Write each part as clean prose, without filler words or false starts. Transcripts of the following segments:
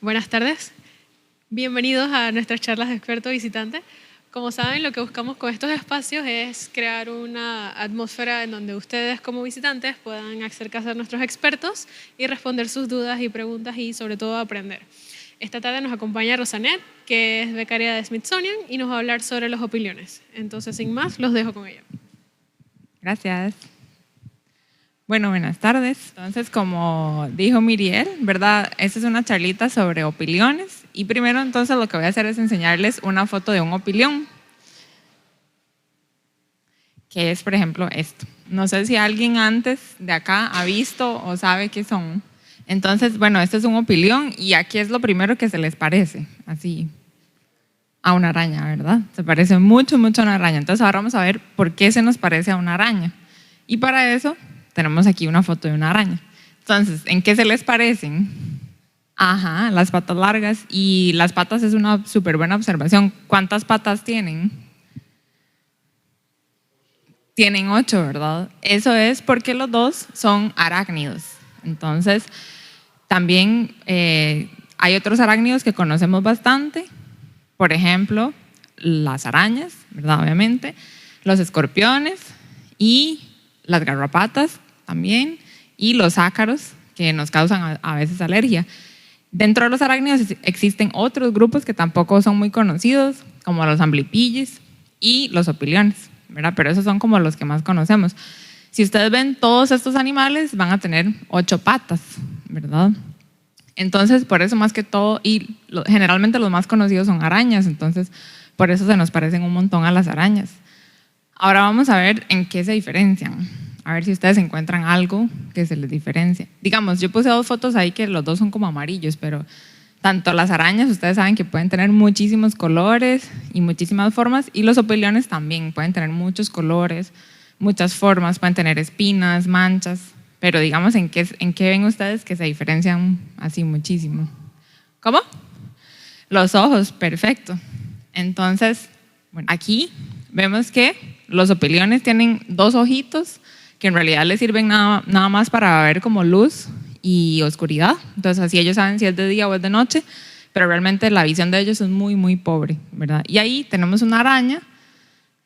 Buenas tardes. Bienvenidos a nuestras charlas de experto visitante. Como saben, lo que buscamos con estos espacios es crear una atmósfera en donde ustedes como visitantes puedan acercarse a nuestros expertos y responder sus dudas y preguntas y sobre todo aprender. Esta tarde nos acompaña Rosanet, que es becaria de Smithsonian y nos va a hablar sobre los opiliones. Entonces, sin más, los dejo con ella. Gracias. Bueno, buenas tardes. Entonces, como dijo Miriel, ¿verdad? Esta es una charlita sobre opiliones. Y primero, entonces, lo que voy a hacer es enseñarles una foto de un opilión, que es, por ejemplo, esto. No sé si alguien antes de acá ha visto o sabe qué son. Entonces, bueno, este es un opilión y aquí es lo primero que se les parece, así, a una araña, ¿verdad? Se parece mucho, mucho a una araña. Entonces, ahora vamos a ver por qué se nos parece a una araña. Y para eso tenemos aquí una foto de una araña. Entonces, ¿en qué se les parecen? Ajá, las patas largas. Y las patas es una súper buena observación. ¿Cuántas patas tienen? Tienen 8, ¿verdad? Eso es porque los dos son arácnidos. Entonces, también hay otros arácnidos que conocemos bastante. Por ejemplo, las arañas, ¿verdad? Obviamente. Los escorpiones y las garrapatas también, y los ácaros, que nos causan a veces alergia. Dentro de los arácnidos existen otros grupos que tampoco son muy conocidos, como los amblipillis y los opiliones, ¿verdad? Pero esos son como los que más conocemos. Si ustedes ven, todos estos animales van a tener 8 patas, ¿verdad? Entonces, por eso más que todo, y generalmente los más conocidos son arañas, entonces por eso se nos parecen un montón a las arañas. Ahora vamos a ver en qué se diferencian. A ver si ustedes encuentran algo que se les diferencia. Digamos, yo puse 2 fotos ahí que los dos son como amarillos, pero tanto las arañas, ustedes saben que pueden tener muchísimos colores y muchísimas formas, y los opiliones también pueden tener muchos colores, muchas formas, pueden tener espinas, manchas, pero digamos, ¿en qué ven ustedes que se diferencian así muchísimo? ¿Cómo? Los ojos, perfecto. Entonces, bueno, aquí vemos que los opiliones tienen 2 ojitos que en realidad les sirven nada más para ver como luz y oscuridad. Entonces así ellos saben si es de día o es de noche, pero realmente la visión de ellos es muy, muy pobre, ¿verdad? Y ahí tenemos una araña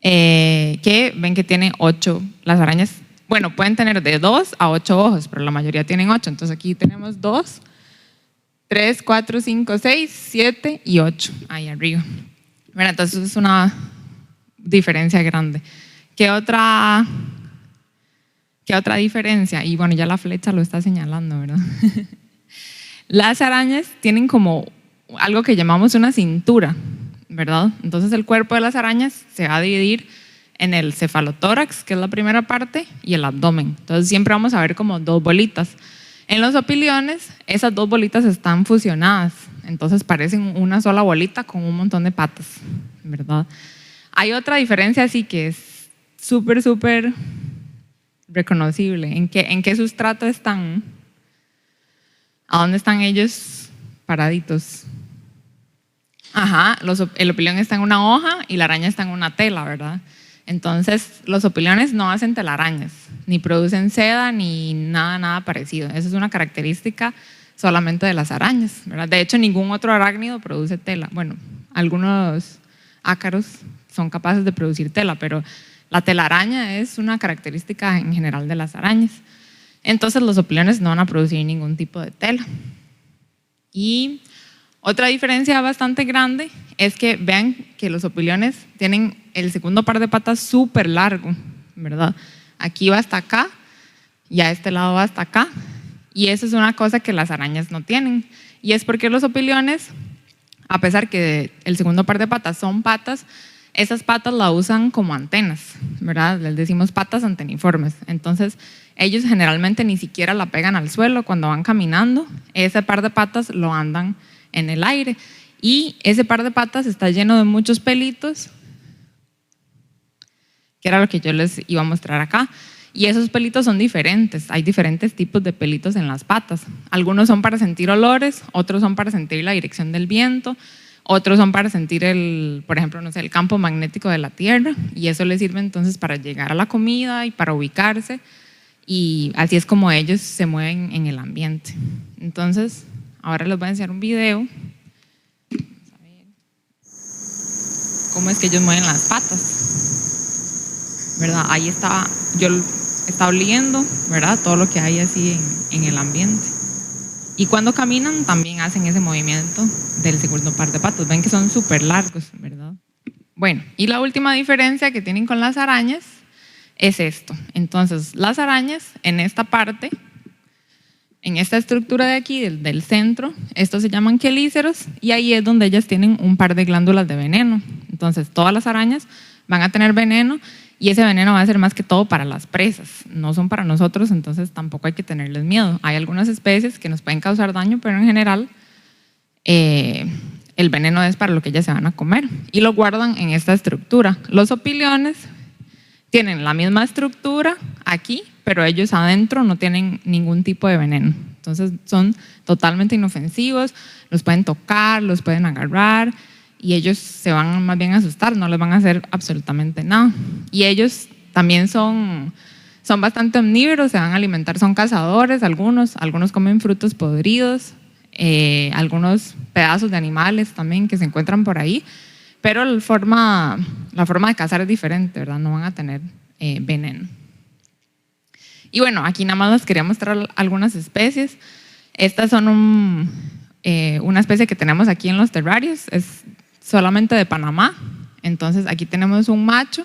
que ven que tiene 8. Las arañas, bueno, pueden tener de 2 a 8 ojos, pero la mayoría tienen 8. Entonces aquí tenemos 2, 3, 4, 5, 6, 7 y 8 ahí arriba. Bueno, entonces es una diferencia grande. ¿Qué otra diferencia? Y bueno, ya la flecha lo está señalando, ¿verdad? Las arañas tienen como algo que llamamos una cintura, ¿verdad? Entonces el cuerpo de las arañas se va a dividir en el cefalotórax, que es la primera parte, y el abdomen. Entonces siempre vamos a ver como 2 bolitas. En los opiliones, esas 2 bolitas están fusionadas, entonces parecen una sola bolita con un montón de patas, ¿verdad? Hay otra diferencia así que es súper, súper reconocible. ¿En qué sustrato están? ¿A dónde están ellos paraditos? Ajá, el opilión está en una hoja y la araña está en una tela, ¿verdad? Entonces, los opiliones no hacen telarañas, ni producen seda, ni nada parecido. Esa es una característica solamente de las arañas, ¿verdad? De hecho, ningún otro arácnido produce tela. Bueno, algunos ácaros son capaces de producir tela, pero la telaraña es una característica en general de las arañas. Entonces los opiliones no van a producir ningún tipo de tela. Y otra diferencia bastante grande es que vean que los opiliones tienen el segundo par de patas súper largo, ¿verdad? Aquí va hasta acá y a este lado va hasta acá. Y eso es una cosa que las arañas no tienen. Y es porque los opiliones, a pesar que el segundo par de patas son patas, esas patas la usan como antenas, ¿verdad? Les decimos patas anteniformes. Entonces, ellos generalmente ni siquiera la pegan al suelo cuando van caminando. Ese par de patas lo andan en el aire. Y ese par de patas está lleno de muchos pelitos, que era lo que yo les iba a mostrar acá. Y esos pelitos son diferentes. Hay diferentes tipos de pelitos en las patas. Algunos son para sentir olores, otros son para sentir la dirección del viento, otros son para sentir por ejemplo, no sé, el campo magnético de la Tierra, y eso les sirve entonces para llegar a la comida y para ubicarse, y así es como ellos se mueven en el ambiente. Entonces, Ahora les voy a enseñar un video. Vamos a ver cómo es que ellos mueven las patas, ¿verdad? Ahí está, yo está oliendo, ¿verdad? Todo lo que hay así en el ambiente. Y cuando caminan también hacen ese movimiento del segundo par de patas. Ven que son súper largos, ¿verdad? Bueno, y la última diferencia que tienen con las arañas es esto. Entonces, las arañas en esta parte, en esta estructura de aquí, del centro, estos se llaman quelíceros y ahí es donde ellas tienen un par de glándulas de veneno. Entonces, todas las arañas van a tener veneno y ese veneno va a ser más que todo para las presas, no son para nosotros, entonces tampoco hay que tenerles miedo. Hay algunas especies que nos pueden causar daño, pero en general el veneno es para lo que ellas se van a comer y lo guardan en esta estructura. Los opiliones tienen la misma estructura aquí, pero ellos adentro no tienen ningún tipo de veneno. Entonces son totalmente inofensivos, los pueden tocar, los pueden agarrar y ellos se van más bien a asustar, no les van a hacer absolutamente nada. Y ellos también son bastante omnívoros, se van a alimentar, son cazadores, algunos comen frutos podridos, algunos pedazos de animales también que se encuentran por ahí, pero la forma de cazar es diferente, ¿verdad? No van a tener veneno. Y bueno, aquí nada más les quería mostrar algunas especies. Estas son una especie que tenemos aquí en los terrarios, es solamente de Panamá. Entonces aquí tenemos un macho.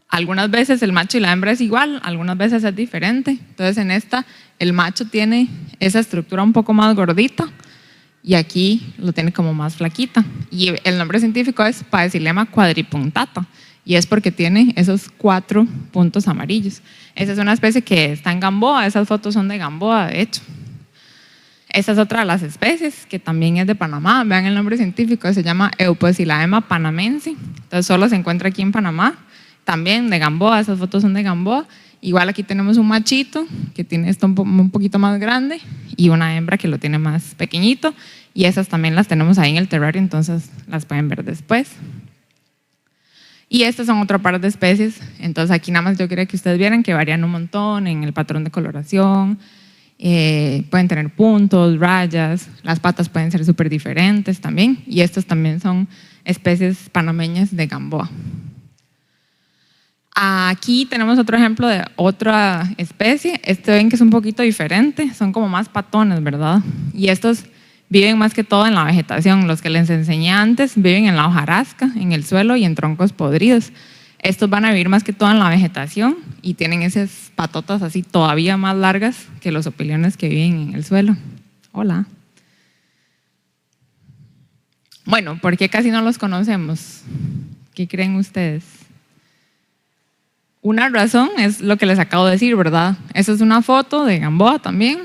Algunas veces el macho y la hembra es igual, algunas veces es diferente. Entonces en esta el macho tiene esa estructura un poco más gordita y aquí lo tiene como más flaquita. Y el nombre científico es Paecilema quadripunctata y es porque tiene esos 4 puntos amarillos. Esa es una especie que está en Gamboa, esas fotos son de Gamboa de hecho. Esta es otra de las especies que también es de Panamá. Vean el nombre científico, se llama Eupocilaema panamense. Entonces solo se encuentra aquí en Panamá. También de Gamboa, esas fotos son de Gamboa. Igual aquí tenemos un machito que tiene esto un poquito más grande y una hembra que lo tiene más pequeñito. Y esas también las tenemos ahí en el terrario, entonces las pueden ver después. Y estas son otra par de especies. Entonces aquí nada más yo quería que ustedes vieran que varían un montón en el patrón de coloración. Pueden tener puntos, rayas, las patas pueden ser súper diferentes también y estas también son especies panameñas de Gamboa. Aquí tenemos otro ejemplo de otra especie. Ven que es un poquito diferente, son como más patones, ¿verdad? Y estos viven más que todo en la vegetación. Los que les enseñé antes viven en la hojarasca, en el suelo y en troncos podridos. Estos van a vivir más que todo en la vegetación y tienen esas patotas así todavía más largas que los opiliones que viven en el suelo. Hola. Bueno, ¿por qué casi no los conocemos? ¿Qué creen ustedes? Una razón es lo que les acabo de decir, ¿verdad? Esa es una foto de Gamboa también,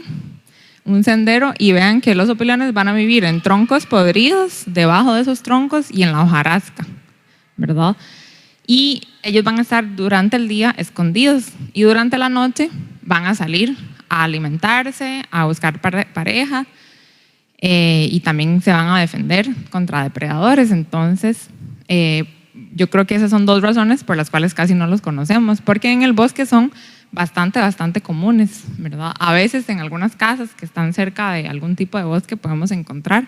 un sendero, y vean que los opiliones van a vivir en troncos podridos, debajo de esos troncos y en la hojarasca, ¿verdad? Y ellos van a estar durante el día escondidos y durante la noche van a salir a alimentarse, a buscar pareja y también se van a defender contra depredadores. Entonces, yo creo que esas son 2 razones por las cuales casi no los conocemos, porque en el bosque son bastante comunes, ¿verdad? A veces en algunas casas que están cerca de algún tipo de bosque podemos encontrar,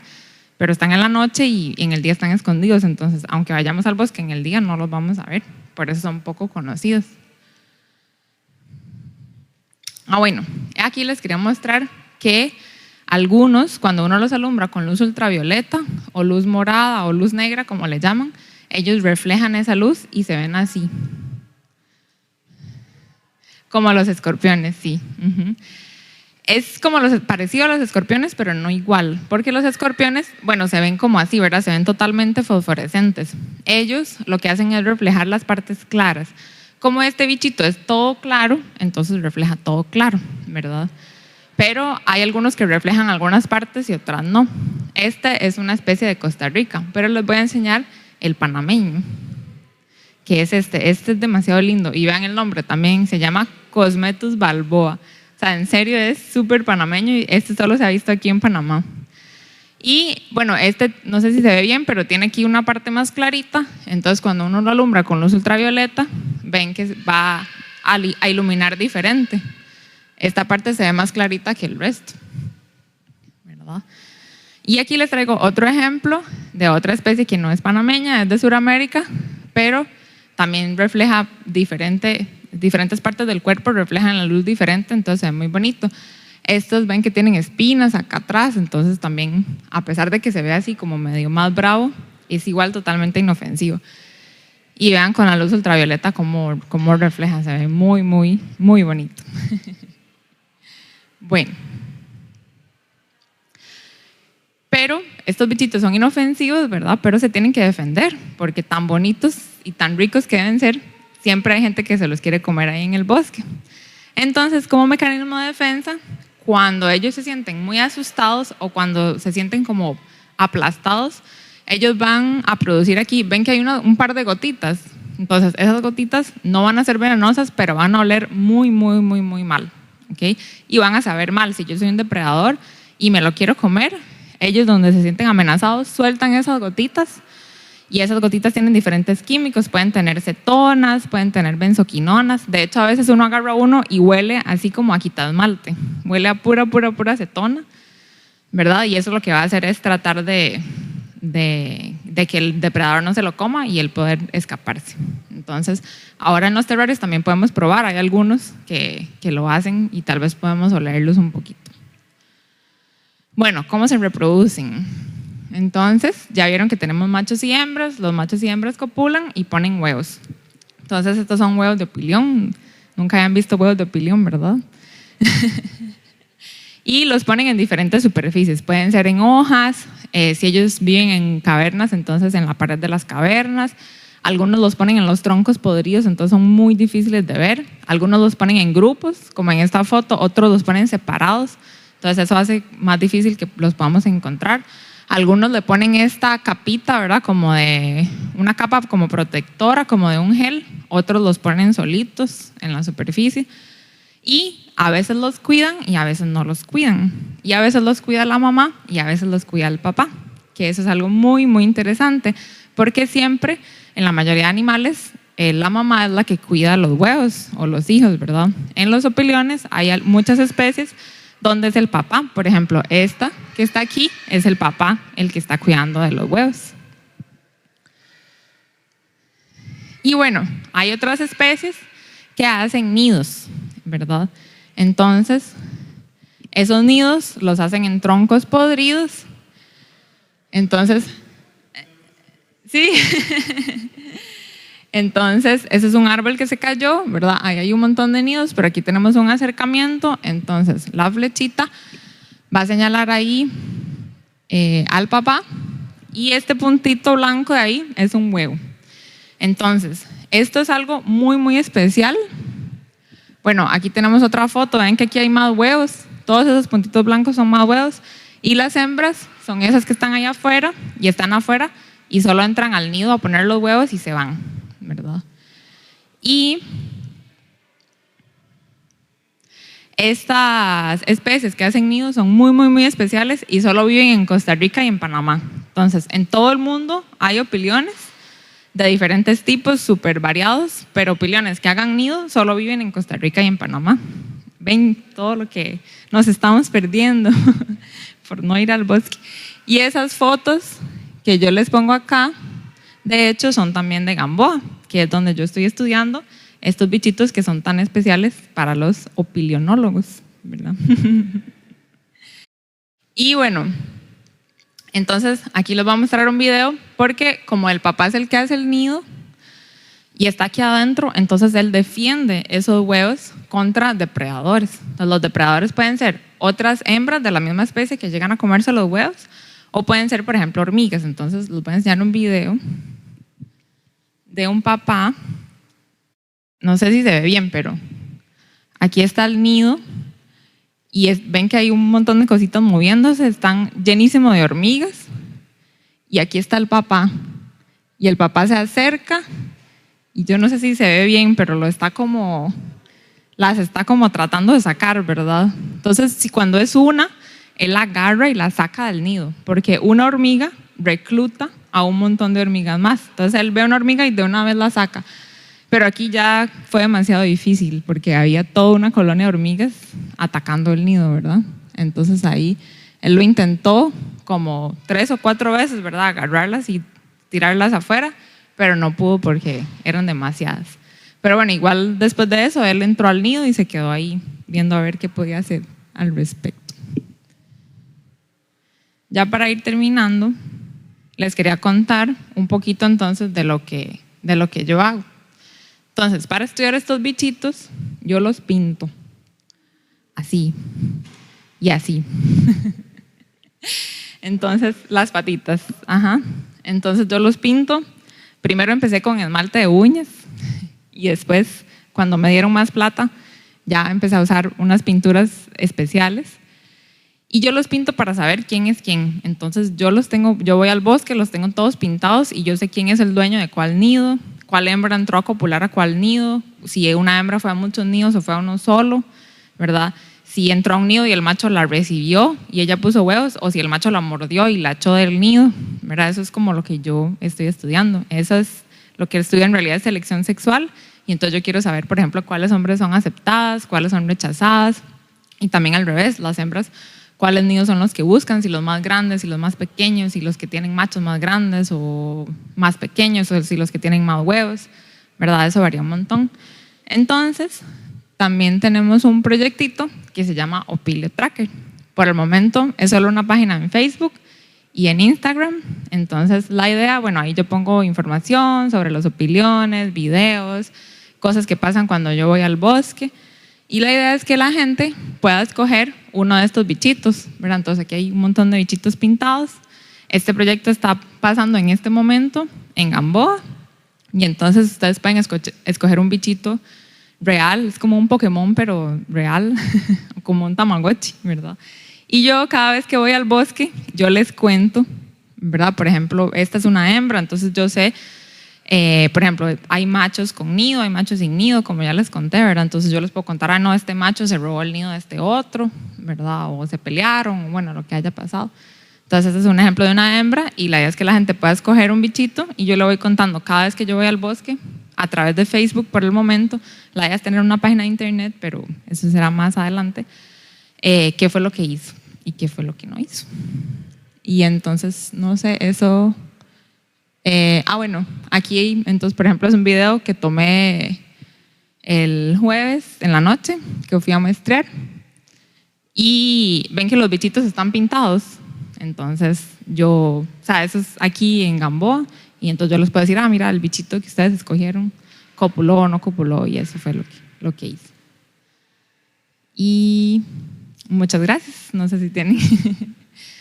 pero están en la noche y en el día están escondidos, entonces aunque vayamos al bosque en el día no los vamos a ver, por eso son poco conocidos. Bueno, aquí les quería mostrar que algunos, cuando uno los alumbra con luz ultravioleta o luz morada o luz negra, como le llaman, ellos reflejan esa luz y se ven así. Como los escorpiones, sí. Es como parecido a los escorpiones, pero no igual, porque los escorpiones, bueno, se ven como así, ¿verdad? Se ven totalmente fosforescentes. Ellos lo que hacen es reflejar las partes claras. Como este bichito es todo claro, entonces refleja todo claro, ¿verdad? Pero hay algunos que reflejan algunas partes y otras no. Este es una especie de Costa Rica, pero les voy a enseñar el panameño, que es este es demasiado lindo. Y vean el nombre también, se llama Cosmetus balboa. O sea, en serio es súper panameño y este solo se ha visto aquí en Panamá. Y bueno, no sé si se ve bien, pero tiene aquí una parte más clarita. Entonces cuando uno lo alumbra con luz ultravioleta, ven que va a iluminar diferente. Esta parte se ve más clarita que el resto, ¿verdad? Y aquí les traigo otro ejemplo de otra especie que no es panameña, es de Sudamérica, pero también refleja diferentes partes del cuerpo, reflejan la luz diferente, entonces es muy bonito. Estos ven que tienen espinas acá atrás, entonces también, a pesar de que se ve así como medio más bravo, es igual totalmente inofensivo. Y vean con la luz ultravioleta cómo refleja, se ve muy, muy, muy bonito. Bueno. Pero estos bichitos son inofensivos, ¿verdad? Pero se tienen que defender, porque tan bonitos y tan ricos que deben ser, siempre hay gente que se los quiere comer ahí en el bosque. Entonces, como mecanismo de defensa, cuando ellos se sienten muy asustados o cuando se sienten como aplastados, ellos van a producir aquí, ven que hay un par de gotitas. Entonces, esas gotitas no van a ser venenosas, pero van a oler muy, muy, muy, muy mal, ¿okay? Y van a saber mal. Si yo soy un depredador y me lo quiero comer, ellos donde se sienten amenazados sueltan esas gotitas y esas gotitas tienen diferentes químicos, pueden tener cetonas, pueden tener benzoquinonas. De hecho, a veces uno agarra uno y huele así como a quitasmalte, huele a pura acetona, ¿verdad? Y eso lo que va a hacer es tratar de que el depredador no se lo coma y el poder escaparse. Entonces, ahora en los terrarios también podemos probar, hay algunos que lo hacen y tal vez podemos olerlos un poquito. Bueno, ¿cómo se reproducen? Entonces, ya vieron que tenemos machos y hembras, los machos y hembras copulan y ponen huevos. Entonces, estos son huevos de opilión, nunca habían visto huevos de opilión, ¿verdad? Y los ponen en diferentes superficies, pueden ser en hojas, si ellos viven en cavernas, entonces en la pared de las cavernas. Algunos los ponen en los troncos podridos, entonces son muy difíciles de ver. Algunos los ponen en grupos, como en esta foto, otros los ponen separados. Entonces eso hace más difícil que los podamos encontrar. Algunos le ponen esta capita, ¿verdad? Como de una capa como protectora, como de un gel. Otros los ponen solitos en la superficie. Y a veces los cuidan y a veces no los cuidan. Y a veces los cuida la mamá y a veces los cuida el papá. Que eso es algo muy, muy interesante. Porque siempre, en la mayoría de animales, la mamá es la que cuida los huevos o los hijos, ¿verdad? En los opiliones hay muchas especies donde es el papá. Por ejemplo, esta que está aquí es el papá el que está cuidando de los huevos. Y bueno, hay otras especies que hacen nidos, ¿verdad? Entonces, esos nidos los hacen en troncos podridos. Entonces, sí. Entonces, ese es un árbol que se cayó, ¿verdad? Ahí hay un montón de nidos, pero aquí tenemos un acercamiento. Entonces, la flechita va a señalar ahí al papá y este puntito blanco de ahí es un huevo. Entonces, esto es algo muy, muy especial. Bueno, aquí tenemos otra foto, ven que aquí hay más huevos. Todos esos puntitos blancos son más huevos. Y las hembras son esas que están allá afuera y están afuera y solo entran al nido a poner los huevos y se van, ¿verdad? Y estas especies que hacen nidos son muy, muy, muy especiales y solo viven en Costa Rica y en Panamá. Entonces, en todo el mundo hay opiliones de diferentes tipos, súper variados, pero opiliones que hagan nido solo viven en Costa Rica y en Panamá. Ven todo lo que nos estamos perdiendo por no ir al bosque. Y esas fotos que yo les pongo acá, de hecho, son también de Gamboa, que es donde yo estoy estudiando estos bichitos que son tan especiales para los opilionólogos, ¿verdad? Y bueno, entonces aquí les voy a mostrar un video porque como el papá es el que hace el nido y está aquí adentro, entonces él defiende esos huevos contra depredadores. Entonces, los depredadores pueden ser otras hembras de la misma especie que llegan a comerse los huevos o pueden ser, por ejemplo, hormigas. Entonces les voy a enseñar un video de un papá. No sé si se ve bien, pero aquí está el nido y ven que hay un montón de cositas moviéndose, están llenísimos de hormigas y aquí está el papá y el papá se acerca y yo no sé si se ve bien, pero las está como tratando de sacar, ¿verdad? Entonces, si cuando es una, él la agarra y la saca del nido, porque una hormiga recluta a un montón de hormigas más. Entonces, él ve una hormiga y de una vez la saca. Pero aquí ya fue demasiado difícil porque había toda una colonia de hormigas atacando el nido, ¿verdad? Entonces ahí Él lo intentó como 3 o 4 veces, ¿verdad? Agarrarlas y tirarlas afuera, pero no pudo porque eran demasiadas. Pero bueno, igual después de eso, él entró al nido y se quedó ahí viendo a ver qué podía hacer al respecto. Ya para ir terminando, les quería contar un poquito entonces de lo que yo hago. Entonces, para estudiar estos bichitos, yo los pinto así y así. Entonces, las patitas, ajá. Entonces yo los pinto. Primero empecé con esmalte de uñas y después, cuando me dieron más plata, ya empecé a usar unas pinturas especiales. Y yo los pinto para saber quién es quién. Entonces yo voy al bosque, los tengo todos pintados y yo sé quién es el dueño de cuál nido, cuál hembra entró a copular a cuál nido, si una hembra fue a muchos nidos o fue a uno solo, ¿verdad? Si entró a un nido y el macho la recibió y ella puso huevos, o si el macho la mordió y la echó del nido, ¿verdad? Eso es como lo que yo estoy estudiando. Eso es lo que estudio en realidad, es selección sexual. Y entonces yo quiero saber, por ejemplo, cuáles hombres son aceptadas, cuáles son rechazadas, y también al revés, las hembras, cuáles nidos son los que buscan, si los más grandes, si los más pequeños, si los que tienen machos más grandes o más pequeños, o si los que tienen más huevos, ¿verdad? Eso varía un montón. Entonces, también tenemos un proyectito que se llama Opilio Tracker. Por el momento es solo una página en Facebook y en Instagram. Entonces, la idea, bueno, ahí yo pongo información sobre los opiliones, videos, cosas que pasan cuando yo voy al bosque. Y la idea es que la gente pueda escoger uno de estos bichitos, ¿verdad? Entonces aquí hay un montón de bichitos pintados. Este proyecto está pasando en este momento en Gamboa y entonces ustedes pueden escoger un bichito real, es como un Pokémon pero real, como un Tamagotchi, ¿verdad? Y yo cada vez que voy al bosque, yo les cuento, ¿verdad? Por ejemplo, esta es una hembra, entonces yo sé, por ejemplo, hay machos con nido, hay machos sin nido, como ya les conté, ¿verdad? Entonces yo les puedo contar, no, este macho se robó el nido de este otro, ¿verdad? O se pelearon, o bueno, lo que haya pasado. Entonces este es un ejemplo de una hembra y la idea es que la gente pueda escoger un bichito y yo le voy contando cada vez que yo voy al bosque a través de Facebook por el momento. La idea es tener una página de internet, pero eso será más adelante, qué fue lo que hizo y qué fue lo que no hizo. Y entonces, no sé, eso... bueno, aquí entonces por ejemplo es un video que tomé el jueves en la noche que fui a muestrear y ven que los bichitos están pintados, entonces o sea, eso es aquí en Gamboa y entonces yo les puedo decir, mira, el bichito que ustedes escogieron copuló o no copuló y eso fue lo que hice. Y muchas gracias, no sé si tienen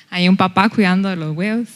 hay un papá cuidando de los huevos.